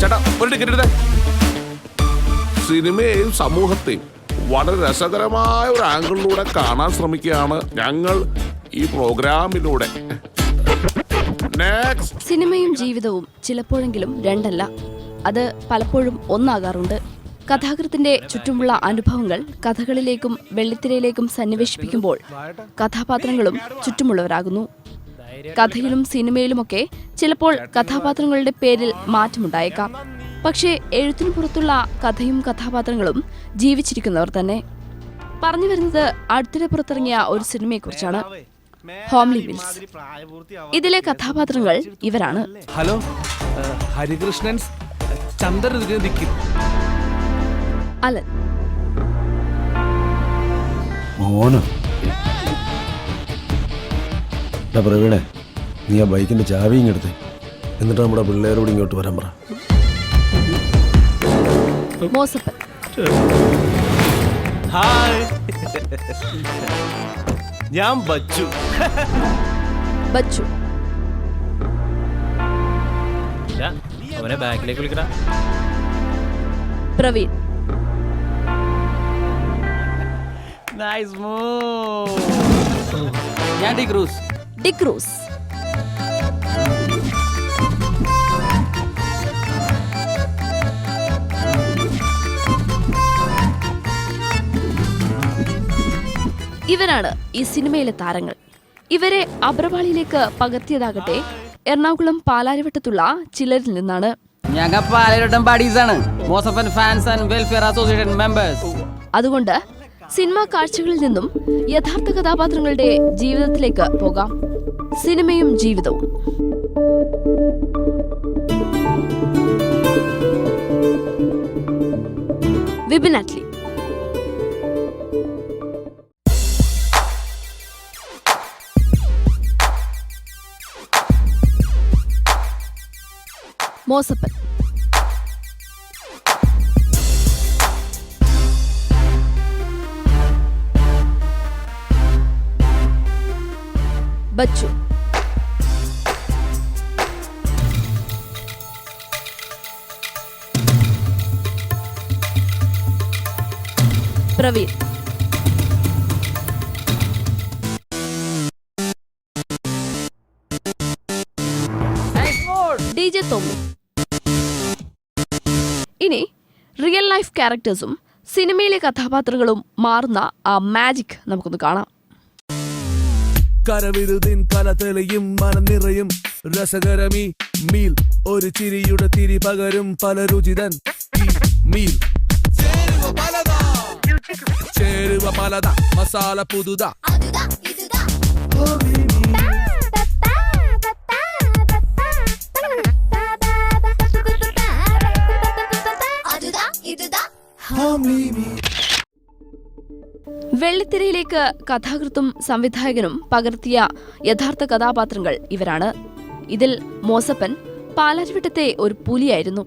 ചേട്ടാ ഒരു ടിക്കറ്റ് എടുത്തേ. സിനിമയെയും സമൂഹത്തെയും വളരെ രസകരമായ ഒരു ആംഗിളിലൂടെ കാണാൻ ശ്രമിക്കുകയാണ് ഞങ്ങൾ ഈ പ്രോഗ്രാമിലൂടെ. സിനിമയും ജീവിതവും ചിലപ്പോഴെങ്കിലും രണ്ടല്ല, അത് പലപ്പോഴും ഒന്നാകാറുണ്ട്. കഥാകൃത്തിന്റെ ചുറ്റുമുള്ള അനുഭവങ്ങൾ കഥകളിലേക്കും വെള്ളിത്തിരയിലേക്കും സന്നിവേശിപ്പിക്കുമ്പോൾ കഥാപാത്രങ്ങളും ചുറ്റുമുള്ളവരാകുന്നു. കഥയിലും സിനിമയിലുമൊക്കെ ചിലപ്പോൾ കഥാപാത്രങ്ങളുടെ പേരിൽ മാറ്റമുണ്ടായേക്കാം. പക്ഷേ എഴുത്തിനു പുറത്തുള്ള കഥയും കഥാപാത്രങ്ങളും ജീവിച്ചിരിക്കുന്നവർ തന്നെ. പറഞ്ഞു വരുന്നത് അടുത്തിടെ പുറത്തിറങ്ങിയ ഒരു സിനിമയെക്കുറിച്ചാണ്, ഹോംലി മിൽസ്. ഇതിലെ കഥാപാത്രങ്ങൾ ഇവരാണ്. ഹലോ, ഹരികൃഷ്ണൻ, അലൻ, പ്രവീണേ, നീ ആ ബൈക്കിന്റെ ചാവി ഇങ്ങെടുത്ത് എന്നിട്ട് നമ്മുടെ പിള്ളേരോട് ഇങ്ങോട്ട് വരാൻ പറ. മോസപ്പൻ, ഹായ്, ഞാൻ ബച്ചു. ബച്ചു, അവനെ ബാക്കിലേക്ക് വിളിക്കടാ. Praveen, nice move. ഞാൻ ഡിക്രൂസ്. ഡിക്രൂസ്, ഇവരാണ് ഈ സിനിമയിലെ താരങ്ങൾ. ഇവരെ അബ്രവാളിയിലേക്ക് പകർത്തിയതാകട്ടെ എറണാകുളം പാലാരിവട്ടത്തുള്ള ചിലരിൽ നിന്നാണ്. ഞങ്ങൾ പാലാരിവട്ടം പാർട്ടീസാണ്, Mosappan fans and welfare association members. അതുകൊണ്ട് സിനിമാ കാഴ്ചകളിൽ നിന്നും യഥാർത്ഥ കഥാപാത്രങ്ങളുടെ ജീവിതത്തിലേക്ക് പോകാം. സിനിമയും ജീവിതവും. വിപിൻ അറ്റ്ലി, മോസപ്പൻ, ബച്ചു, പ്രവീൺ, DJ തോമി. ഇനി റിയൽ ലൈഫ് ക്യാരക്ടേഴ്സും സിനിമയിലെ കഥാപാത്രങ്ങളും മാറുന്ന ആ മാജിക് നമുക്കൊന്ന് കാണാം. കരവിരുതിൻ കലതലയും മനം നിറയും രസകരമീ മീൽ, ഒരു ചിരിയുടെ തിരി പകരും പല രുചിതൻ ഈ മീൽ. ചേരുവ പലത, മസാല പുതുത. വെള്ളിത്തിരയിലേക്ക് കഥാകൃത്തും സംവിധായകനും പകർത്തിയ യഥാർത്ഥ കഥാപാത്രങ്ങൾ ഇവരാണ്. ഇതിൽ മോസപ്പൻ പാലാരിവട്ടത്തെ ഒരു പുലിയായിരുന്നു.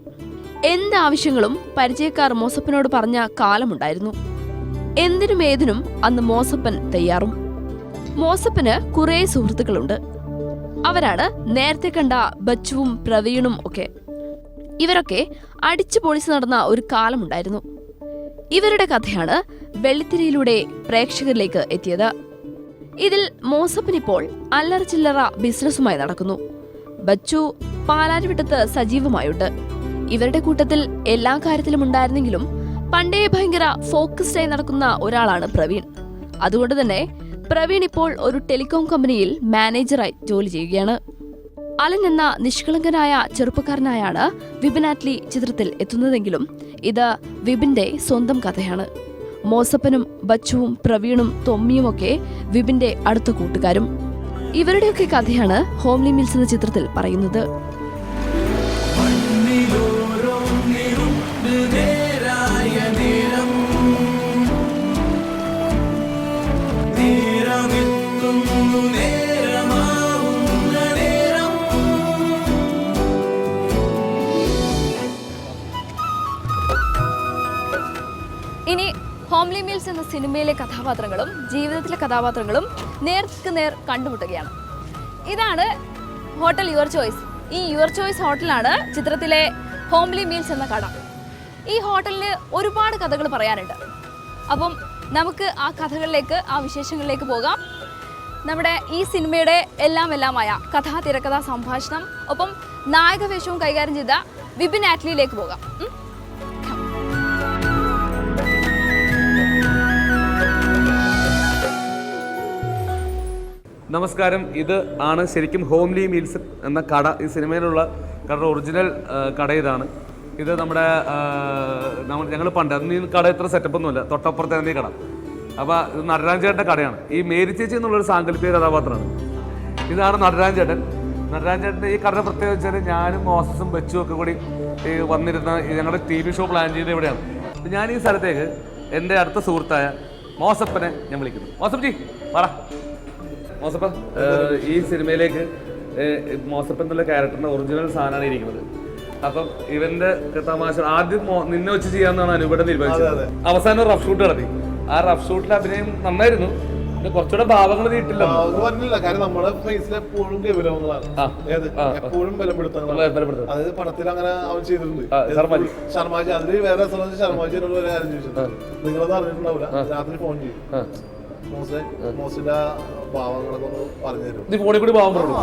എന്താവശ്യങ്ങളും പരിചയക്കാർ മോസപ്പനോട് പറഞ്ഞ കാലമുണ്ടായിരുന്നു. എന്തിനും ഏതിനും അന്ന് മോസപ്പൻ തയ്യാറും. മോസപ്പന് കുറേ സുഹൃത്തുക്കളുണ്ട്. അവരാണ് നേരത്തെ കണ്ട ബച്ചുവും പ്രവീണും ഒക്കെ. ഇവരൊക്കെ അടിച്ചു പൊളിച്ചു നടന്ന ഒരു കാലമുണ്ടായിരുന്നു. ഇവരുടെ കഥയാണ് വെള്ളിത്തിരയിലൂടെ പ്രേക്ഷകരിലേക്ക് എത്തിയത്. ഇതിൽ മോസപ്പൻ ഇപ്പോൾ അല്ലറ ചില്ലറ ബിസിനസ്സുമായി നടക്കുന്നു. ബച്ചു പാലാരിവട്ടത്ത് സജീവമായുണ്ട്. ഇവരുടെ കൂട്ടത്തിൽ എല്ലാ കാര്യത്തിലും ഉണ്ടായിരുന്നെങ്കിലും പണ്ടേ ഭയങ്കര ഫോക്കസ്ഡായി നടക്കുന്ന ഒരാളാണ് പ്രവീൺ. അതുകൊണ്ട് തന്നെ പ്രവീൺ ഇപ്പോൾ ഒരു ടെലികോം കമ്പനിയിൽ മാനേജറായി ജോലി ചെയ്യുകയാണ്. അലൻ എന്ന നിഷ്കളങ്കനായ ചെറുപ്പക്കാരനായാണ് വിപിൻ അറ്റ്ലി ചിത്രത്തിൽ എത്തുന്നതെങ്കിലും ഇത് വിപിന്റെ സ്വന്തം കഥയാണ്. മോസപ്പനും ബച്ചുവും പ്രവീണും തൊമ്മിയുമൊക്കെ വിപിന്റെ അടുത്ത കൂട്ടുകാരും. ഇവരുടെയൊക്കെ കഥയാണ് ഹോംലി മിൽസ് എന്ന ചിത്രത്തിൽ പറയുന്നത്. ഇനി ഹോംലി മിൽസ് എന്ന സിനിമയിലെ കഥാപാത്രങ്ങളും ജീവിതത്തിലെ കഥാപാത്രങ്ങളും നേർക്ക് നേർ കണ്ടുമുട്ടുകയാണ്. ഇതാണ് ഹോട്ടൽ യുവർ ചോയ്സ്. ഈ യുവർ ചോയ്സ് ഹോട്ടലാണ് ചിത്രത്തിലെ ഹോംലി മീൽസ് എന്ന കട. ഈ ഹോട്ടലിന് ഒരുപാട് കഥകൾ പറയാനുണ്ട്. അപ്പം നമുക്ക് ആ കഥകളിലേക്ക്, ആ വിശേഷങ്ങളിലേക്ക് പോകാം. നമ്മുടെ ഈ സിനിമയുടെ എല്ലാമായ കഥാ, തിരക്കഥാ, സംഭാഷണം, ഒപ്പം നായകവേഷവും കൈകാര്യം ചെയ്ത വിപിൻ ആറ്റ്ലിയിലേക്ക് പോകാം. നമസ്കാരം. ഇത് ആണ് ശരിക്കും ഹോംലി മീൽസ് എന്ന കട. ഈ സിനിമയിലുള്ള കടയുടെ ഒറിജിനൽ കട ഇതാണ്. ഇത് നമ്മുടെ ഞങ്ങൾ പണ്ട് അന്ന് ഈ കട ഇത്ര സെറ്റപ്പൊന്നുമില്ല, തൊട്ടപ്പുറത്തെ ഈ കട. അപ്പോൾ ഇത് നടരാജൻ ചേട്ടൻ്റെ കടയാണ്. ഈ മേരി ചേച്ചി എന്നുള്ളൊരു സാങ്കല്പിക കഥാപാത്രമാണ്. ഇതാണ് നടരാജൻ ചേട്ടൻ. നടരാജൻ ചേട്ടൻ്റെ ഈ കടയുടെ പ്രത്യേകത വെച്ചാൽ ഞാനും മോസസും ബച്ചും ഒക്കെ കൂടി വന്നിരുന്ന ഞങ്ങളുടെ TV ഷോ പ്ലാൻ ചെയ്ത് ഇവിടെയാണ്. ഞാൻ ഈ സ്ഥലത്തേക്ക് എൻ്റെ അടുത്ത സുഹൃത്തായ മോസപ്പനെ ഞാൻ വിളിക്കുന്നു. മോസപ്പ് ജി പറ. മോസപ്പൻ, ഈ സിനിമയിലേക്ക് മോസപ്പൻ എന്നുള്ള ക്യാരക്ടറിന്റെ ഒറിജിനൽ സാധനമാണ് ഇരിക്കുന്നത്. അപ്പം ഇവന്റെ തമാശ ആദ്യം നിന്നെ വെച്ച് ചെയ്യാന്നാണ് അനുപടെ തീരുമാനിച്ചത്. അവസാനം റഫ് ഷൂട്ട് നടത്തി. ആ റഫ് ഷൂട്ടിൽ അഭിനയം നന്നായിരുന്നു. പിന്നെ കുറച്ചുകൂടെ ഭാവങ്ങൾ തീട്ടില്ല. കാര്യം നമ്മുടെ ഫേസിൽ എപ്പോഴും ഗൗരവങ്ങളാണ്, എപ്പോഴും ബലപ്പെടുത്തുന്നത്. അതായത് പടത്തിൽ അങ്ങനെ അവൻ ചെയ്തിട്ടുണ്ട്. ശർമാജി അതിൽ വേറെ ശർമാജിയോട് ഒരു കാര്യം ചോദിച്ചിട്ടുണ്ട്. നിങ്ങളത് അറിഞ്ഞിട്ടുണ്ടാവില്ല. രാത്രി ഫോൺ ചെയ്യും. മോസിന്റെ ഭാവങ്ങളൊക്കെ ഒന്ന് പറഞ്ഞു തരും. ഫോണിൽ കൂടി ഭാവം പറഞ്ഞു.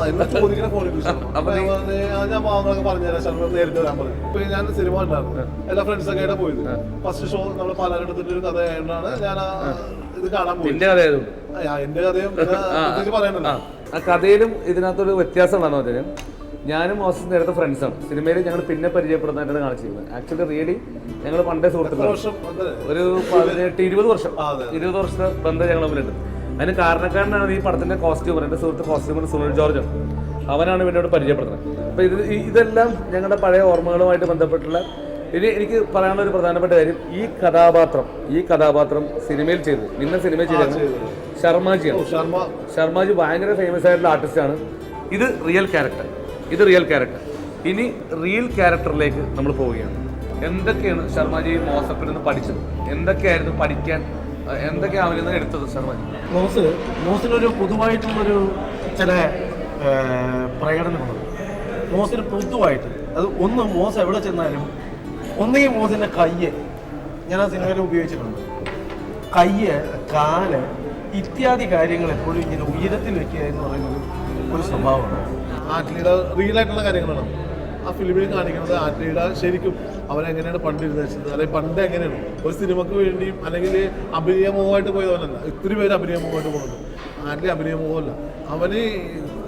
ഞാൻ ഭാവങ്ങളൊക്കെ പറഞ്ഞുതരാം. ശർമ്മ നേരിട്ട് വരാൻ പറഞ്ഞു. ഇപ്പൊ ഞാൻ സിനിമ ഉണ്ടായിരുന്നു. എല്ലാ ഫ്രണ്ട്സൊക്കെ ആയിട്ട് പോയത്. ഫസ്റ്റ് ഷോ നമ്മൾ പാലാട് എടുത്തിട്ട് ഒരു കഥ ആയതുകൊണ്ടാണ് ഞാൻ ഇത് കാണാൻ പോയത്. എന്റെ കഥയും പറയാനല്ലോ. ആ കഥയിലും ഇതിനകത്തൊരു വ്യത്യാസം എന്താണെന്ന് വെച്ചാൽ ഞാനും മോസസ് നേരത്തെ ഫ്രണ്ട്സാണ്. സിനിമയിൽ ഞങ്ങൾ പിന്നെ പരിചയപ്പെടുന്നതായിട്ടാണ് കാണിച്ചിരുന്നത്. ആക്ച്വലി റിയലി ഞങ്ങൾ പണ്ടേ സുഹൃത്തുക്കളാണ്. ഒരു 18-20 വർഷത്തെ ബന്ധം ഞങ്ങൾ തമ്മിലുണ്ട്. അതിന് കാരണക്കാരനാണ് ഈ പടത്തിന്റെ കോസ്റ്റ്യൂമർ. എൻ്റെ സുഹൃത്ത് കോസ്റ്റ്യൂമർ സുനിൽ ജോർജാണ്. അവനാണ് ഇവനോട് പരിചയപ്പെടുന്നത്. അപ്പോൾ ഇതെല്ലാം ഞങ്ങളുടെ പഴയ ഓർമ്മകളുമായിട്ട് ബന്ധപ്പെട്ടുള്ള. ഇനി എനിക്ക് പറയാനുള്ള ഒരു പ്രധാനപ്പെട്ട കാര്യം, ഈ കഥാപാത്രം സിനിമയിൽ ചെയ്തത്, നിന്നെ സിനിമയിൽ ചെയ്തത് ശർമാജിയാണ്. ശർമാജി ഭയങ്കര ഫേമസ് ആയിട്ടുള്ള ആർട്ടിസ്റ്റാണ്. ഇത് റിയൽ ക്യാരക്ടർ. ഇനി റിയൽ ക്യാരക്ടറിലേക്ക് നമ്മൾ പോവുകയാണ്. എന്തൊക്കെയാണ് ശർമാജി മോസപ്പിൽ നിന്ന് പഠിച്ചത്? എന്തൊക്കെയായിരുന്നു പഠിക്കാൻ? എന്തൊക്കെയാണ് അവരിൽ നിന്ന് എടുത്തത്? ശർമാജി മോസിനൊരു പൊതുവായിട്ടുള്ളൊരു ചില പ്രകടനങ്ങളുണ്ട്. മോസിന് പൊതുവായിട്ട് അത് ഒന്ന് മോസ് എവിടെ ചെന്നാലും ഒന്നുകിൽ മോസിൻ്റെ കയ്യ്, ഞാൻ ആ സിനിമയിൽ ഉപയോഗിച്ചിട്ടുണ്ട്, കയ്യ്, കാല് ഇത്യാദി കാര്യങ്ങൾ എപ്പോഴും ഇങ്ങനെ ഉയരത്തിൽ വെക്കുക എന്ന് പറയുന്നത് ഒരു സ്വഭാവമാണ്. ആറ്റ്ലിയുടെ റിയൽ ആയിട്ടുള്ള കാര്യങ്ങളാണ് ആ ഫിലിമിൽ കാണിക്കുന്നത്. ആറ്റ്ലിയുടെ ശരിക്കും അവരെങ്ങനെയാണ് പണ്ട് ഇരുന്നത്, അല്ലെങ്കിൽ പണ്ട് എങ്ങനെയാണ് ഒരു സിനിമക്ക് വേണ്ടിയും അല്ലെങ്കിൽ അഭിനയമോഹമായിട്ട് പോയതവനല്ല. ഒത്തിരി പേര് അഭിനയമോഹമായിട്ട് പോകുന്നുണ്ട്. ആറ്റ്ലി അഭിനയമോഹമല്ല, അവന്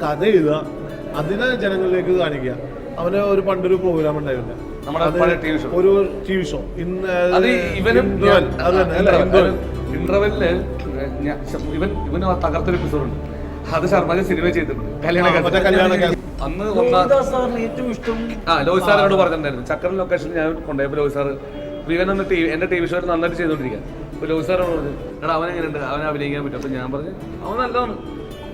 കഥ എഴുതുക, അതിനെ ജനങ്ങളിലേക്ക് കാണിക്കുക. അവന് ഒരു പണ്ടൊരു പ്രോഗ്രാം ഉണ്ടായിരുന്നു, ഒരു TV ഷോ. ഇന്റർവെല്ലില് ഇവന് തകർത്തൊരു എപ്പിസോഡുണ്ട്. അത് ശർമാജി സിനിമ ചെയ്തിട്ടുണ്ട്. അന്ന് ഏറ്റവും ഇഷ്ടം ലോഹിത് സാറിനോട് പറഞ്ഞിട്ടുണ്ടായിരുന്നു. ചക്കരൻ ലൊക്കേഷനിൽ ഞാൻ കൊണ്ടുപോയപ്പോൾ ലോഹിത് സാറ് ഇവനൊന്ന് എന്റെ TV ഷോയിൽ നന്നായിട്ട് ചെയ്തോണ്ടിരിക്കുക. അപ്പോൾ ലോഹിത് സാറിനോട് പറഞ്ഞു, എടാ അവൻ എങ്ങനെയുണ്ട്, അവനെ അഭിനയിക്കാൻ പറ്റും. അപ്പോൾ ഞാൻ പറഞ്ഞു അവൻ നല്ലതാണ്.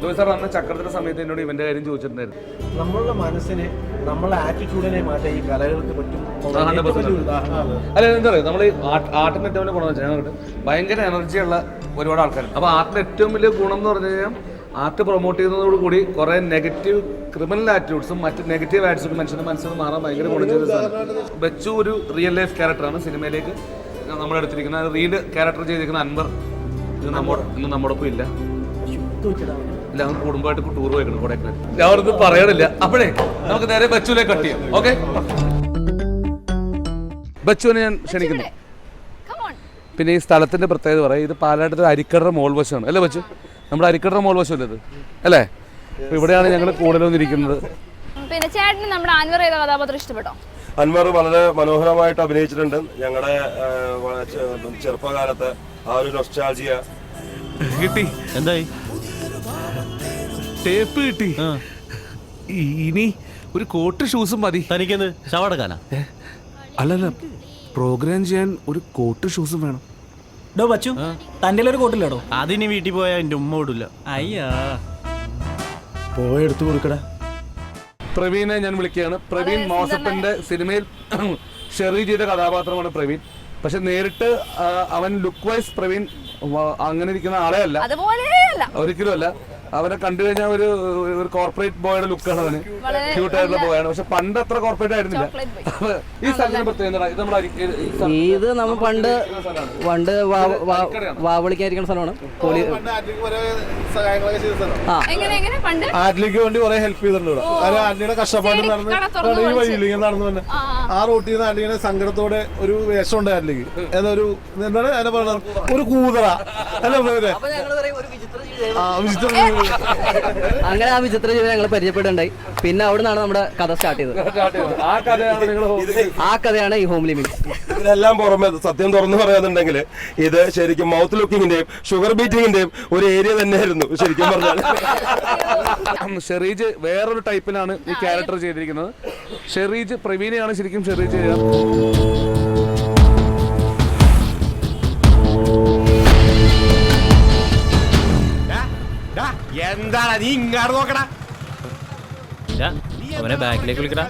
ലോഹിത് സാർ അന്ന് ചക്രത്തിന്റെ സമയത്ത് എന്നോട് ഇവന്റെ കാര്യം ചോദിച്ചിട്ടുണ്ടായിരുന്നു. നമ്മളുടെ മനസ്സിനെ, നമ്മളെ ആറ്റിറ്റ്യൂഡിനെ മാറ്റാൻ ഈ കലകൾക്ക് പറ്റും. അല്ല, എന്താ പറയുക, നമ്മൾ ആർട്ടിന്റെ ഏറ്റവും വലിയ ഗുണം വെച്ചാൽ ഞങ്ങൾക്ക് ഭയങ്കര എനർജിയുള്ള ഒരുപാട് ആൾക്കാരുണ്ട്. അപ്പോൾ ആർട്ടിന്റെ ഏറ്റവും വലിയ ഗുണം എന്ന് പറഞ്ഞു കഴിഞ്ഞാൽ ആർട്ട് പ്രൊമോട്ട് ചെയ്യുന്നതോടുകൂടി കുറേ നെഗറ്റീവ് ക്രിമിനൽ ആറ്റിറ്റ്യൂഡ്സും മറ്റ് നെഗറ്റീവ് ആറ്റിറ്റ്യൂഡ്സും മനുഷ്യൻ്റെ മനസ്സിൽ മാറാൻ ഭയങ്കര ഗുണം ചെയ്ത സാധനം. ബച്ചു ഒരു റിയൽ ലൈഫ് ക്യാരക്ടറാണ് സിനിമയിലേക്ക് നമ്മളെടുത്തിരിക്കുന്നത്. റിയൽ ക്യാരക്ടർ ചെയ്തിരിക്കുന്ന അൻവർ ഇന്ന് നമ്മോടൊപ്പം ഇല്ല. അവൻ കുടുംബമായിട്ട് ടൂർ പോയിക്കണം കൊടൈക്കനാൽ. ഞാൻ അവിടുന്ന് പറയണില്ല. അപ്പോഴേ നമുക്ക് നേരെ ബച്ചുവിനെ കട്ട് ചെയ്യാം. ഓക്കെ, ബച്ചുവിനെ ഞാൻ ക്ഷണിക്കുന്നു. പിന്നെ ഈ സ്ഥലത്തിന്റെ പ്രത്യേകത പറയാം, ഇത് പാലാട്ടത്തെ അരിക്കടറ മോൾ വശമാണ് അല്ലേ ബച്ചു? നമ്മുടെ അരിക്കടറ മോൾ വശമല്ലേ ഇത്, അല്ലേ? ഇവിടെയാണ് ഞങ്ങൾ കൂടുതലൊന്നിരിക്കുന്നത്. പിന്നെ ചേട്ടന് നമ്മുടെ അൻവർ ചെയ്ത കഥാപാത്രം ഇഷ്ടപ്പെട്ടോ? അൻവർ വളരെ മനോഹരമായിട്ട് അഭിനയിച്ചിട്ടുണ്ട്. ഞങ്ങളുടെ ചെറുപ്പകാലത്ത് ആ ഒരു നൊസ്റ്റാൾജിയ കിട്ടി. എന്തായി? ടേപ്പ് കിട്ടി. ഇനി ഒരു കോട്ട് ഷൂസും മതി. തനിക്കെന്ത് ശവടക്കാനാ? അല്ലല്ല, പ്രോഗ്രാം ചെയ്യാൻ ഒരു കോട്ട് ഷൂസും വേണം. ഡോ ബച്ചു, തന്റെ ഒരു കോട്ടില്ലാടോ? അതിന് വീട്ടിൽ പോയാൽ എൻ്റെ ഉമ്മ വിടില്ല. അയ്യാ, പോയെടുത്ത് കൊടുക്കടാ. പ്രവീനെ ഞാൻ വിളിക്കുകയാണ്. പ്രവീൻ മോസപ്പന്റെ സിനിമയിൽ ഷെറി ചെയ്ത കഥാപാത്രമാണ് പ്രവീൻ. പക്ഷെ നേരിട്ട് അവൻ ലുക്ക് വൈസ് പ്രവീൺ അങ്ങനെ ഇരിക്കുന്ന ആളെ അല്ല, ഒരിക്കലും അല്ല. അവനെ കണ്ടു കഴിഞ്ഞാൽ ഒരു കോർപ്പറേറ്റ് ബോയുടെ ലുക്കാണ് അവന്. വളരെ ക്യൂട്ടായിട്ടുള്ള ബോയാണ്. പക്ഷെ പണ്ട് അത്ര കോർപ്പറേറ്റ് ആയിരുന്നില്ല. Chocolate boy. അപ്പൊ ഈ സ്ഥലത്തിന് പ്രത്യേകത ഇത് നമ്മുടെ ഇത് നമ്മൾ പണ്ട് വാവളിക്കായിരിക്കുന്ന സ്ഥലമാണ്. എങ്ങനെ പണ്ട് ആറ്റിലേക്ക് വേണ്ടി കുറെ ഹെൽപ്പ് ചെയ്തിട്ടുണ്ട് ഇവിടെ. ആന്റിയുടെ കഷ്ടപ്പാട് നടന്ന് ഈ വഴിയിൽ ഇങ്ങനെ നടന്നു തന്നെ ആ റോട്ടിൽ നിന്ന് ആന്റിങ്ങനെ സങ്കടത്തോടെ ഒരു വേഷം ഉണ്ട് ആറ്റിലേക്ക്. ഏതൊരു എന്താണ് അതിനെ പറയുന്നത്, ഒരു കൂതറ അല്ല അങ്ങനെ ആ വിചിത്ര ജീവിതം ഞങ്ങൾ പരിചയപ്പെടുണ്ടായി. പിന്നെ അവിടെ നിന്നാണ് നമ്മുടെ കഥ സ്റ്റാർട്ട് ചെയ്തത്. ആ കഥയാണ് ഈ ഹോംലി മീൽസ്. ഇതിനെല്ലാം പുറമെ സത്യം തുറന്നു പറയാന്നുണ്ടെങ്കിൽ ഇത് ശരിക്കും മൗത്ത് ലുക്കിങ്ങിന്റെയും ഷുഗർ ബീറ്റിങ്ങിന്റെയും ഒരു ഏരിയ തന്നെയായിരുന്നു ശരിക്കും പറഞ്ഞാൽ. ഷെറീജ് വേറൊരു ടൈപ്പിലാണ് ഈ ക്യാരക്ടർ ചെയ്തിരിക്കുന്നത്. ഷെറീജ് പ്രവീണയാണ് ശരിക്കും ഷെറീജ് ചെയ്യുക. എന്താണ് നീ ഇങ്ങാട് നോക്കടാ? അവനെ ബാക്കിലേക്ക് വിളിക്കടാ.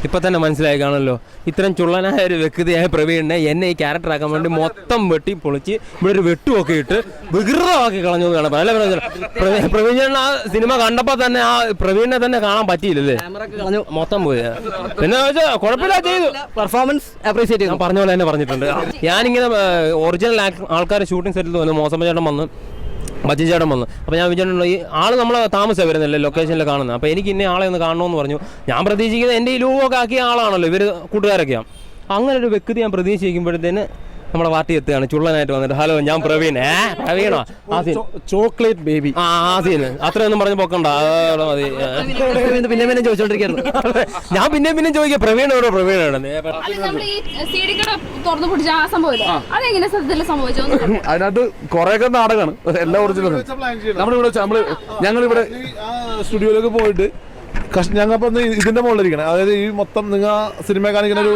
ഇപ്പൊ തന്നെ മനസ്സിലായി കാണല്ലോ, ഇത്തരം ചുള്ളനായ ഒരു വ്യക്തിയായ പ്രവീണിനെ എന്നെ ഈ ക്യാരക്ടർ ആക്കാൻ വേണ്ടി മൊത്തം വെട്ടി പൊളിച്ച് ഇവിടെ ഒരു വെട്ടുമൊക്കെ ഇട്ട് വികൃതമാക്കി കളഞ്ഞു എന്ന് കാണാം. അല്ല പ്രവീൺ ആ സിനിമ കണ്ടപ്പോ തന്നെ ആ പ്രവീണിനെ തന്നെ കാണാൻ പറ്റിയില്ലല്ലേ, കളഞ്ഞു മൊത്തം പോയി. പിന്നെ കുഴപ്പമില്ല, ചെയ്തു പെർഫോമൻസ് അപ്രീഷിയേറ്റ് ഞാൻ പറഞ്ഞ പോലെ തന്നെ പറഞ്ഞിട്ടുണ്ട്. ഞാനിങ്ങനെ ഒറിജിനൽ ആൾക്കാർ ഷൂട്ടിംഗ് സെറ്റിൽ വന്നു, മോസമ്മ ചേട്ടൻ വന്ന്, ബജ്ജി ചേട്ടൻ വന്നു. അപ്പോൾ ഞാൻ വിചാരിച്ചിട്ടുണ്ടോ ഈ ആൾ നമ്മളെ താമസം വരുന്നില്ലേ ലൊക്കേഷനിൽ കാണുന്നത്. അപ്പോൾ എനിക്ക് ഇന്ന ആളെ ഒന്ന് കാണണമെന്ന് പറഞ്ഞു. ഞാൻ പ്രതീക്ഷിക്കുന്നത് എൻ്റെ ഈ ലൂവൊക്കെ ആക്കിയ ആളാണല്ലോ, ഇവർ കൂട്ടുകാരൊക്കെയാണ്. അങ്ങനെ ഒരു വ്യക്തി ഞാൻ പ്രതീക്ഷിക്കുമ്പോഴത്തേന് നമ്മുടെ പാർട്ടി എത്തുകയാണ് ചുള്ളനായിട്ട് വന്നിട്ട്. ഹലോ, ഞാൻ പ്രവീൺ. പ്രവീണോ? ആ സീൻ ചോക്ലേറ്റ് ബേബി. ആ സീന് അത്രയൊന്നും പറഞ്ഞ് പൊക്കണ്ട, മതി. പിന്നെ പിന്നെ ചോദിച്ചോണ്ടിരിക്കുന്നു ഞാൻ. പിന്നെ ചോദിക്കാം പ്രവീൺ എവിടെ, പ്രവീൺ എവിടെ. അതെങ്ങനെ സത്യത്തിൽ സംഭവിച്ചോ? അതിനകത്ത് കുറെയൊക്കെ നാടകമാണ്, എല്ലാം ഒറിജിനലാണ്. ഞങ്ങളിവിടെ സ്റ്റുഡിയോയിലേക്ക് പോയിട്ട് ഞങ്ങൾപ്പം ഇതിന്റെ മുകളിലിരിക്കണേ, അതായത് ഈ മൊത്തം നിങ്ങൾ സിനിമ കാണിക്കുന്ന ഒരു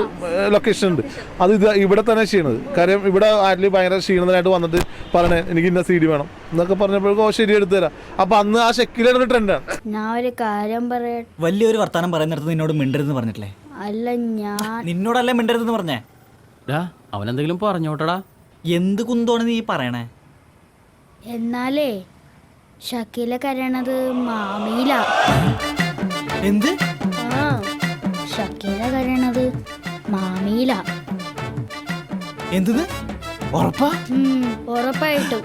ലൊക്കേഷൻ ഉണ്ട്, അത് ഇവിടെ തന്നെ ചെയ്യണത്. കാര്യം ഇവിടെ ആറ്റിൽ ഭയങ്കര ക്ഷീണത്തിനായിട്ട് വന്നിട്ട് പറയണേ എനിക്ക് ഇന്ന CD വേണം എന്നൊക്കെ പറഞ്ഞപ്പോഴേക്കും ശരി എടുത്തു തരാം. അപ്പൊ അന്ന് ആ ഷെക്കിലാണ് ഒരു ട്രെൻഡാണ്. ഞാൻ ഒരു കാര്യം പറയട്ടെ. വലിയൊരു വർത്താനം പറയുന്നിടത്ത് നിന്നോട് മിണ്ടരുതെന്ന് പറഞ്ഞിട്ടില്ലേ? അല്ല, ഞാൻ നിന്നോടല്ലേ മിണ്ടരുതെന്ന് പറഞ്ഞേ? അവനെന്തെങ്കിലും പറഞ്ഞോട്ടടാ. എന്ത് കുന്തോണ് നീ പറയണേ? എന്നാലേ ഷക്കീല കരയണത് മാമിയില. എന്ത്? ആ, ഷക്കീല കരയണത് മാമിയില. എന്ത്? ഉറപ്പാ? ഉറപ്പായിട്ടും.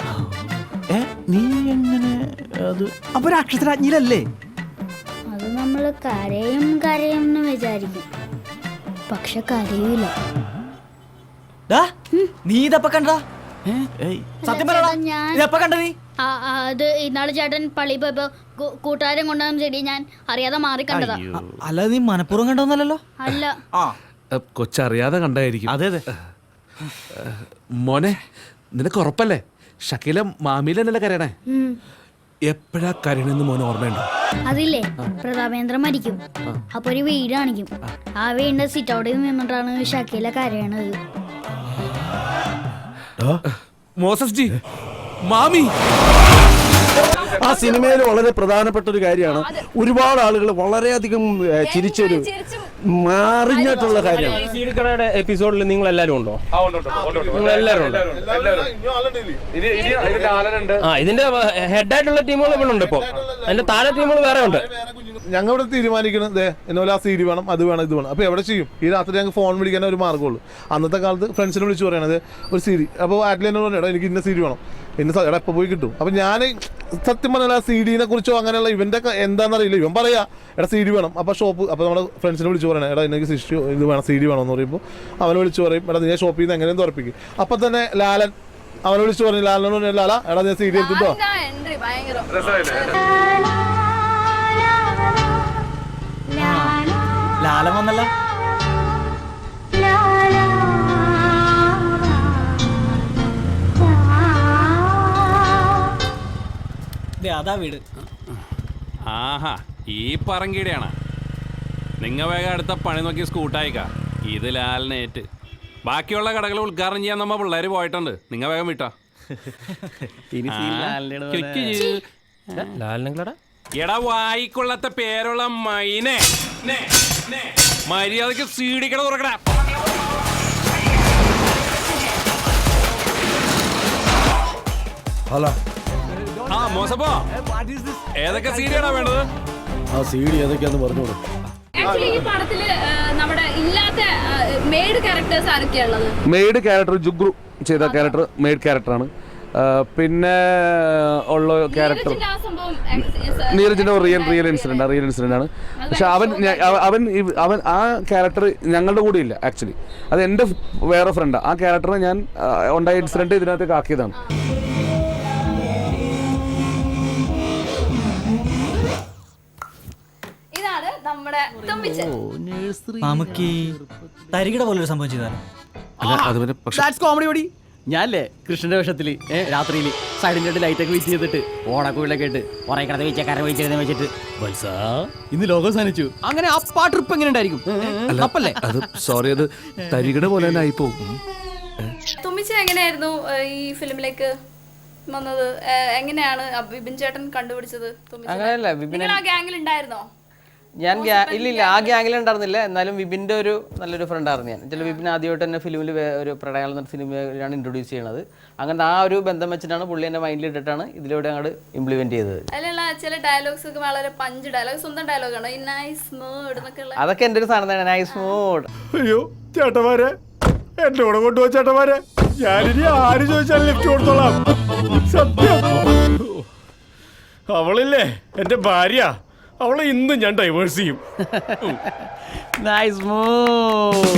നീ എങ്ങനെ അത്? അപ്പൊ രാക്ഷസരാജ്ഞിയിലല്ലേ? അത് നമ്മള് കരയും എന്ന് വിചാരിക്കും, പക്ഷെ കരയൂല. നീ ഇതപ്പ കണ്ടാ? സത്യം പറയടാ, ഇതപ്പ കണ്ട നീ? അത് ഇന്നാള് ചേട്ടൻ പള്ളി പോയപ്പോ കൂട്ടുകാരൻ കൊണ്ടുവന്ന ചെടി ഞാൻ അറിയാതെ മാറി കണ്ടതാ. അല്ലാതെ നീ മനഃപൂർവ്വം കണ്ടോന്നല്ലോ? അല്ല, കൊച്ചറിയാതെ കണ്ടായിരിക്കും. അതെ അതെ. മോനെ, നിനക്ക് ഉറപ്പല്ലേ ഷക്കീല മാമിയിലെന്നല്ലേ കരയണേ? എപ്പോഴാ കരയണെന്ന് മോനെ ഓർമ്മയുണ്ടോ? അതില്ലേ, പ്രതാപേന്ദ്രൻ മരിക്കും, അപ്പൊ ഒരു വീട് കാണിക്കും. ആ വീടിന്റെ സിറ്റ് ഔട്ടിൽ നിന്നിട്ടാണ് ഷക്കീല കരയണത്. മോസസ് ജി, മാമി ആ സിനിമയിൽ വളരെ പ്രധാനപ്പെട്ട ഒരു കാര്യമാണ്. ഒരുപാട് ആളുകൾ വളരെയധികം ചിരിച്ചൊരു മാറിഞ്ഞിട്ടുള്ള കാര്യമാണ്. സീഡിക്കടയുടെ എപ്പിസോഡിൽ നിങ്ങൾ എല്ലാവരും ഉണ്ടോ? നിങ്ങൾ എല്ലാവരും ഉണ്ടോ? ഇതിന്റെ ഹെഡായിട്ടുള്ള ടീമുകൾ ഇവിടെ ഉണ്ട്. ഇപ്പോൾ അതിന്റെ താഴെ ടീമുകൾ വേറെ ഉണ്ട്. ഞങ്ങളിവിടെ തീരുമാനിക്കുന്നത് എന്നപോലെ ആ CD വേണം, അത് വേണം, ഇത് വേണം. അപ്പോൾ എവിടെ ചെയ്യും? ഈ രാത്രി ഞങ്ങൾക്ക് ഫോൺ വിളിക്കാൻ ഒരു മാർഗ്ഗമുള്ളൂ. അന്നത്തെ കാലത്ത് ഫ്രണ്ട്സിനെ വിളിച്ച് പറയണത് ഒരു CD. അപ്പോൾ ആറ്റിൽ എന്നോട് പറഞ്ഞു, എനിക്ക് ഇന്ന CD വേണം, ഇന്ന എടാ എപ്പോൾ പോയി കിട്ടും. അപ്പം ഞാൻ സത്യം പറഞ്ഞാൽ ആ CD-നെ കുറിച്ചോ അങ്ങനെയുള്ള ഇവൻ്റെ എന്താണെന്നറിയില്ല. ഇവൻ പറയാ എടാ CD വേണം. അപ്പോൾ ഷോപ്പ്, അപ്പോൾ നമ്മുടെ ഫ്രണ്ട്സിനെ വിളിച്ച് പറയണേ എടാ എനിക്ക് ഇത് വേണം, CD വേണമെന്ന് പറയുമ്പോൾ അവനെ വിളിച്ച് പറയും എടാ നീ ഷോപ്പിൽ നിന്ന് എങ്ങനെയും തുറപ്പിക്കും. അപ്പം തന്നെ ലാലൻ അവനെ വിളിച്ച് പറഞ്ഞു, ലാലനോട് പറഞ്ഞു ലാല എടാ നീ CD എടുത്തിട്ടോ. ലാലം വന്നല്ല. അതാ വീട്. ആഹാ, ഈ പറങ്കിയുടെയാണ്. നിങ്ങ വേഗം അടുത്ത പണി നോക്കി സ്കൂട്ടായിക്ക. ഇത് ലാലിനേറ്റ്. ബാക്കിയുള്ള കടകൾ ഉദ്ഘാടനം ചെയ്യാൻ നമ്മ പിള്ളേര് പോയിട്ടുണ്ട്. നിങ്ങ വേഗം വിട്ടാ. എടാ വായിക്കൊള്ളത്തെ പേരുള്ള മൈനെ, മര്യാദക്ക് സീഡിക്കട തുറക്കടാ. ഹലോ ആ മോശപ്പോ ഏതൊക്കെ സീഡിയാണോ വേണ്ടത്? ആ സീഡി ഏതൊക്കെയാന്ന് പറഞ്ഞോളൂ. ആക്ച്വലി ഈ പടത്തില് നമ്മുടെ ഇല്ലാത്ത മെയ്ഡ് ക്യാരക്ടേഴ്സ് ആരൊക്കെയാ ഉള്ളത്? മെയ്ഡ് ക്യാരക്ടർ ജുഗ്രു ചെയ്ത ക്യാരക്ടർ മെയ്ഡ് ക്യാരക്ടറാണ്. പിന്നെ ഉള്ള ക്യാരക്ടർ നീരജിന്റെ റിയൽ ഇൻസിഡന്റ് ആണ്. പക്ഷെ അവൻ ആ ക്യാരക്ടർ ഞങ്ങളുടെ കൂടെ ഇല്ല ആക്ച്വലി. അത് എൻ്റെ വേറെ ഫ്രണ്ടാണ്. ആ ക്യാരക്ടറിനെ ഞാൻ ഉണ്ടായ ഇൻസിഡന്റ് ഇതിനകത്തേക്ക് ആക്കിയതാണ്. ഇതാണ് നമ്മുടെ തുമ്പിച്ചൻ. നമുക്ക് തരികിട പോലൊരു സംഭവം ചെയ്താലോ? കോമഡി പടി. ഞാനല്ലേ കൃഷ്ണന്റെ വേഷത്തില് രാത്രിയിൽ സൈഡിൻ്റെ ലൈറ്റൊക്കെ വെച്ച് ചെയ്തിട്ട് ഓണക്കുള്ളിലൊക്കെ ഇട്ട് കുറെ കിടന്ന് വെച്ചക്കാരെ വെച്ചിരുന്ന് വെച്ചിട്ട് ഇന്ന് ലോകം സാധിച്ചു. അങ്ങനെ ആ ട്രിപ്പ് എങ്ങനെ ഉണ്ടായിരിക്കും? അപ്പല്ലേ അത് സോറി, അത് തരികിട പോലെ തന്നെ ആയിപ്പോ. തുമ്പിച്ചൻ എങ്ങനെയായിരുന്നു ഈ ഫിലിമിലേക്ക് വന്നത്? എങ്ങനെയാണ് വിപിൻ ചേട്ടൻ കണ്ടുപിടിച്ചത്? അങ്ങനെയല്ല, വിപിൻ ആ ഗ്യാങ്ങിൽ ഉണ്ടായിരുന്നോ? ഞാൻ ഇല്ലില്ല, ആ ഗ്യാങ്ങിൽ ഉണ്ടായിരുന്നില്ല. എന്നാലും വിപിൻ്റെ ഒരു നല്ലൊരു ഫ്രണ്ടായിരുന്നു ഞാൻ. ചില വിപിൻ ആദ്യമായിട്ട് തന്നെ ഫിലിമിൽ ഒരു പ്രണയം എന്ന ഫിലിമിലാണ് ഇൻട്രൊഡ്യൂസ് ചെയ്യണത്. അങ്ങനെ ആ ഒരു ബന്ധം വെച്ചിട്ടാണ് പുള്ളി എൻ്റെ മൈൻഡിൽ ഇട്ടിട്ടാണ് ഇതിലൂടെ അങ്ങോട്ട് ഇംപ്ലിമെന്റ് ചെയ്തത്. അല്ല, ചില ഡയലോഗ്സ് ഒക്കെ വളരെ പഞ്ച് ഡയലോഗ്, സ്വന്തം ഡയലോഗാണോ? ഈ നൈസ് മൂഡ് എന്നൊക്കെ. അതൊക്കെ എൻ്റെ ഒരു സാധനം തന്നെ, നൈസ് മൂഡ്. അയ്യോ ചേട്ടന്മാരെ, എന്റെ കൂടെ കൊണ്ടുപോ ചേട്ടന്മാരെ. ഞാനിനി ആര് ചോദിച്ചാലും ലിഫ്റ്റ് കൊടുത്തോളാം. സത്യം, അവളില്ലേ എന്റെ ഭാര്യ, അവളെ ഇന്നും ഞാൻ ഡൈവേഴ്സ് ചെയ്യും. Nice mood.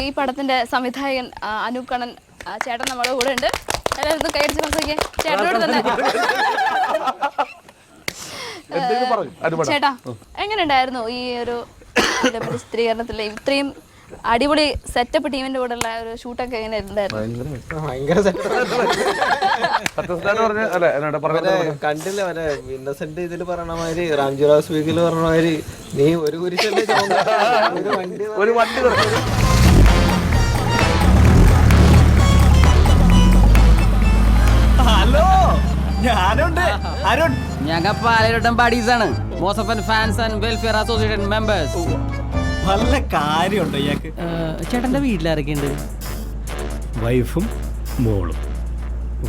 ഈ പടത്തിന്റെ സംവിധായകൻ അനൂപ് കണ്ണൻ ചേട്ടൻ നമ്മുടെ കൂടെ ഉണ്ട്. എല്ലാവരും കൈയടിച്ച് സംസാരിക്കാൻ ചേട്ടനോട് തന്നെ. ചേട്ടാ, എങ്ങനെ ഉണ്ടായിരുന്നു ഈ ഒരു ചിത്രീകരണത്തിലെ ഇത്രയും അടിപൊളി സെറ്റപ്പ് ടീമിന്റെ കൂടെ ഉള്ള ഒരു ഷൂട്ടൊക്കെ എങ്ങനെ ഉണ്ടായിരുന്നു? കണ്ടില്ല മറ്റേ ഇന്നസെന്റ് ഇതിൽ പറഞ്ഞ മാതിരി, റാംജിറാവ് സ്പീക്കിൽ പറഞ്ഞ മാതിരി, നീ ഒരു കുരിശല്ലേ ഒരു വണ്ടി. ഹലോ, ഞാനുണ്ട് അരുൺ. ഞങ്ങൾ പാലയിലോട്ടം പാടീസാണ്, Mosappan fans and welfare association members. നല്ല കാര്യമുണ്ടോ ഇയാൾക്ക്? ചേട്ടൻ്റെ വീട്ടിലാരൊക്കെയുണ്ട്? വൈഫും മോളും.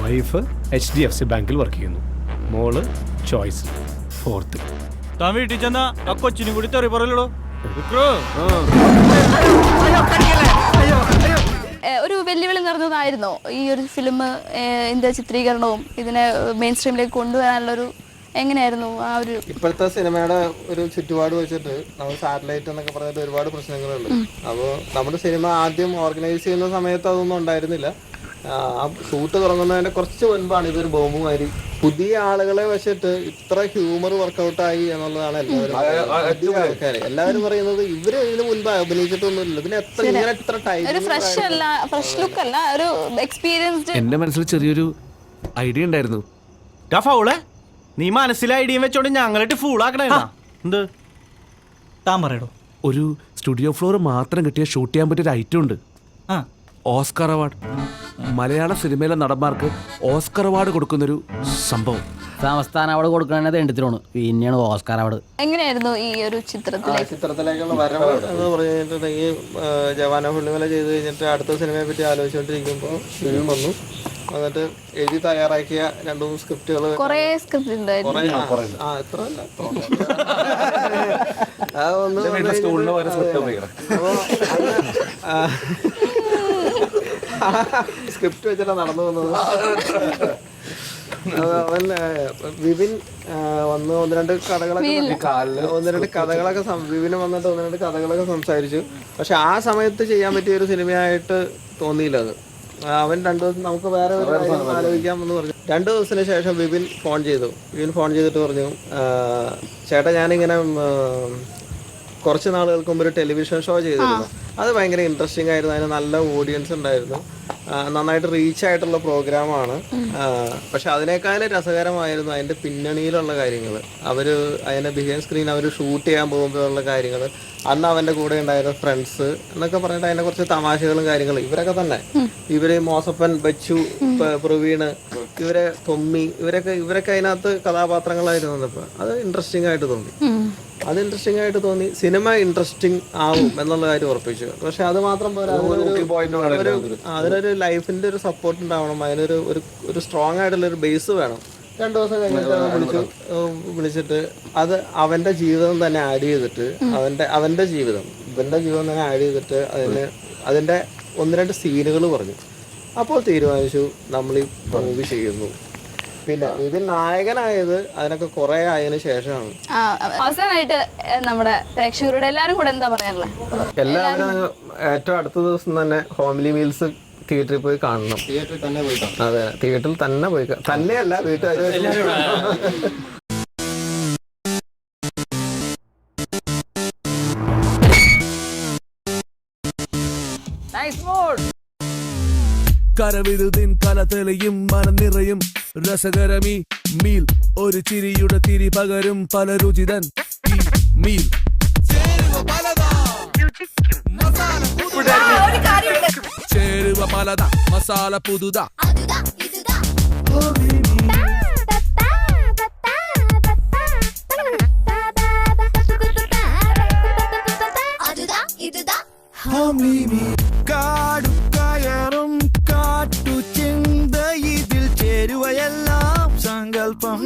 വൈഫ് HDFC ബാങ്കിൽ വർക്ക് ചെയ്യുന്നു, മോള് ചോയ്സ് 4th. താൻ വീട്ടിൽ ചെന്നാ ആ കൊച്ചിനും കൂടി തെറി പറയലോ. ഒരു വെല്ലുവിളി നിറഞ്ഞതായിരുന്നോ ഈ ഒരു ഫിലിം, ഇതിന്റെ ചിത്രീകരണവും ഇതിനെ മെയിൻ സ്ട്രീമിലേക്ക് കൊണ്ടുവരാനുള്ളൊരു? എങ്ങനെയായിരുന്നു ആ ഒരു ഇപ്പോഴത്തെ സിനിമയുടെ ഒരു ചുറ്റുപാട് വെച്ചിട്ട്? നമ്മൾ സാറ്റലൈറ്റ് എന്നൊക്കെ പറഞ്ഞിട്ട് ഒരുപാട് പ്രശ്നങ്ങളുണ്ട്. അപ്പോൾ നമ്മുടെ സിനിമ ആദ്യം ഓർഗനൈസ് ചെയ്യുന്ന സമയത്ത് അതൊന്നും ഉണ്ടായിരുന്നില്ല. ആ ഷൂട്ട് തുടങ്ങുന്നതിന്റെ കുറച്ച് മുൻപാണ് ഇതൊരു ബോംബുമാതിരി പുതിയ ആളുകളെ വെച്ചിട്ട് ഇത്ര ഹ്യൂമർ വർക്കൗട്ടായി എന്നുള്ളതാണ് എല്ലാവരും പറയുന്നത്. ഇവര് ഇതിന് മുൻപ് അഭിനയിച്ചിട്ടൊന്നുമില്ല. ഇതിന് എത്ര ടൈം, ഫ്രഷ് ലുക്ക് അല്ല, ഒരു എക്സ്പീരിയൻസ്ഡ്. എന്റെ മനസ്സിൽ ചെറിയൊരു ഐഡിയ ഉണ്ടായിരുന്നു. നീ മനസ്സിലെ ഐഡിയ വെച്ചോണ്ട് ഞങ്ങളിട്ട് ഫുള്ളാക്കണ എന്ത് താൻ പറയടോ? ഒരു സ്റ്റുഡിയോ ഫ്ലോർ മാത്രം കിട്ടിയ ഷൂട്ട് ചെയ്യാൻ പറ്റിയ ഒരു ഐറ്റം ഉണ്ട്. Oscar award. മലയാള സിനിമയിലെ നടന്മാർക്ക് ഓസ്കാർ അവാർഡ് കൊടുക്കുന്നൊരു സംഭവം. സംസ്ഥാന അവാർഡ് കൊടുക്കണത് എണ്ണത്തിലാണ്, പിന്നെയാണ് ഓസ്കാർ അവാർഡ്. എങ്ങനെയായിരുന്നു ഈ ഒരു ചിത്രത്തിലേക്കുള്ള വരവ് എന്ന് പറഞ്ഞിട്ടുണ്ടെങ്കിൽ, ജവാന പുള്ളിമല ചെയ്ത് കഴിഞ്ഞിട്ട് അടുത്ത സിനിമയെ പറ്റി ആലോചിച്ചുകൊണ്ടിരിക്കുമ്പോൾ ഫിലിം വന്നു. എന്നിട്ട് എഴുതി തയ്യാറാക്കിയ 2-3 സ്ക്രിപ്റ്റുകൾ, സ്ക്രിപ്റ്റ് വെച്ചിട്ടാണ് നടന്നു വന്നത്. അവൻ വിപിൻ വന്ന് ഒന്ന് രണ്ട് കഥകളൊക്കെ വിപിന് വന്നിട്ട് 1-2 കഥകളൊക്കെ സംസാരിച്ചു. പക്ഷെ ആ സമയത്ത് ചെയ്യാൻ പറ്റിയ ഒരു സിനിമയായിട്ട് തോന്നിയില്ല അത്. അവൻ 2 ദിവസം നമുക്ക് വേറെ ഒരു കാര്യം ആലോചിക്കാമെന്ന് പറഞ്ഞു. 2 ദിവസത്തിന് ശേഷം വിപിൻ ഫോൺ ചെയ്തിട്ട് പറഞ്ഞു, ചേട്ടാ ഞാനിങ്ങനെ കുറച്ച് നാളുകൾക്ക് മുമ്പ് ഒരു ടെലിവിഷൻ ഷോ ചെയ്തിരുന്നു. അത് ഭയങ്കര ഇൻട്രസ്റ്റിംഗ് ആയിരുന്നു, അതിന് നല്ല ഓഡിയൻസ് ഉണ്ടായിരുന്നു, നന്നായിട്ട് റീച്ച് ആയിട്ടുള്ള പ്രോഗ്രാമാണ്. പക്ഷെ അതിനേക്കാളും രസകരമായിരുന്നു അതിൻ്റെ പിന്നണിയിലുള്ള കാര്യങ്ങൾ. അവർ അതിൻ്റെ ബിഹൈൻഡ് സ്ക്രീൻ അവർ ഷൂട്ട് ചെയ്യാൻ പോകുമ്പോഴുള്ള കാര്യങ്ങൾ, അന്ന് അവൻ്റെ കൂടെ ഉണ്ടായിരുന്ന ഫ്രണ്ട്സ് എന്നൊക്കെ പറഞ്ഞിട്ട് അതിൻ്റെ കുറച്ച് തമാശകളും കാര്യങ്ങളും. ഇവരൊക്കെ തന്നെ, ഇവര് മോസപ്പൻ, ബച്ചു, പ്രവീണ്, ഇവരെ തൊമ്മി ഇവരൊക്കെ അതിനകത്ത് കഥാപാത്രങ്ങളായിട്ട് വന്നപ്പോൾ അത് ഇൻട്രസ്റ്റിംഗ് ആയിട്ട് തോന്നി. സിനിമ ഇൻട്രസ്റ്റിംഗ് ആവും എന്നുള്ള കാര്യം ഉറപ്പിച്ചു. പക്ഷെ അത് മാത്രം പോരാ, അതിനൊരു ലൈഫിന്റെ ഒരു സപ്പോർട്ട് ഉണ്ടാവണം, ഒരു സ്ട്രോങ് ആയിട്ടുള്ള ഒരു ബേസ് വേണം. 2 ദിവസം കഴിഞ്ഞിട്ട് വിളിച്ചിട്ട് അത് അവന്റെ ജീവിതം തന്നെ ആഡ് ചെയ്തിട്ട് ഇവന്റെ ജീവിതം തന്നെ ആഡ് ചെയ്തിട്ട് അതിന്റെ 1-2 സീനുകൾ പറഞ്ഞു. അപ്പോൾ തീരുമാനിച്ചു നമ്മൾ ഈ മൂവി ചെയ്യുന്നു. പിന്നെ ഇതിൽ നായകനായത് അതിനൊക്കെ കുറെ ആയതിനു ശേഷമാണ്. അവസാനമായിട്ട് നമ്മുടെ പ്രേക്ഷകരോട് എല്ലാരും കൂടെ എന്താ പറയാനുള്ളത്? എല്ലാവരും ഏറ്റവും അടുത്ത ദിവസം തന്നെ ഹോംലി മീൽസ് തിയേറ്ററിൽ പോയി കാണണം. അതെ, തിയേറ്ററിൽ തന്നെ പോയി തന്നെയല്ല വീട്ടുകാർ. കരവിരുതിൻ കല തെളിയും മനം നിറയും രസകരമീ മീൽ, ഒരു ചിരിയുടെ തിരി പകരും പല രുചിതൻ ഈ മീൽ. ചേരുവ പലത മസാല പുതുത. കാടുകയറും കാട്ടു ചിന്ത ഇതിൽ ചേരുവയെല്ലാം സങ്കല്പം.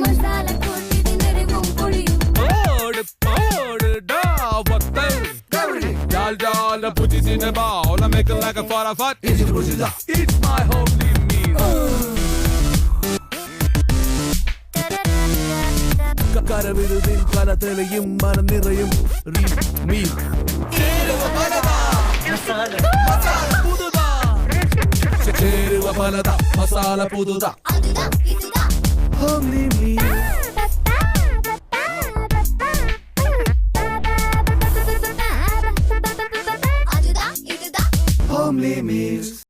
കരവിരുതിൻ കല തെളിയും മനം നിറയും മീൽ. ചേരുവ പലത മസാല പുതുത. Homely meal. Homely meals.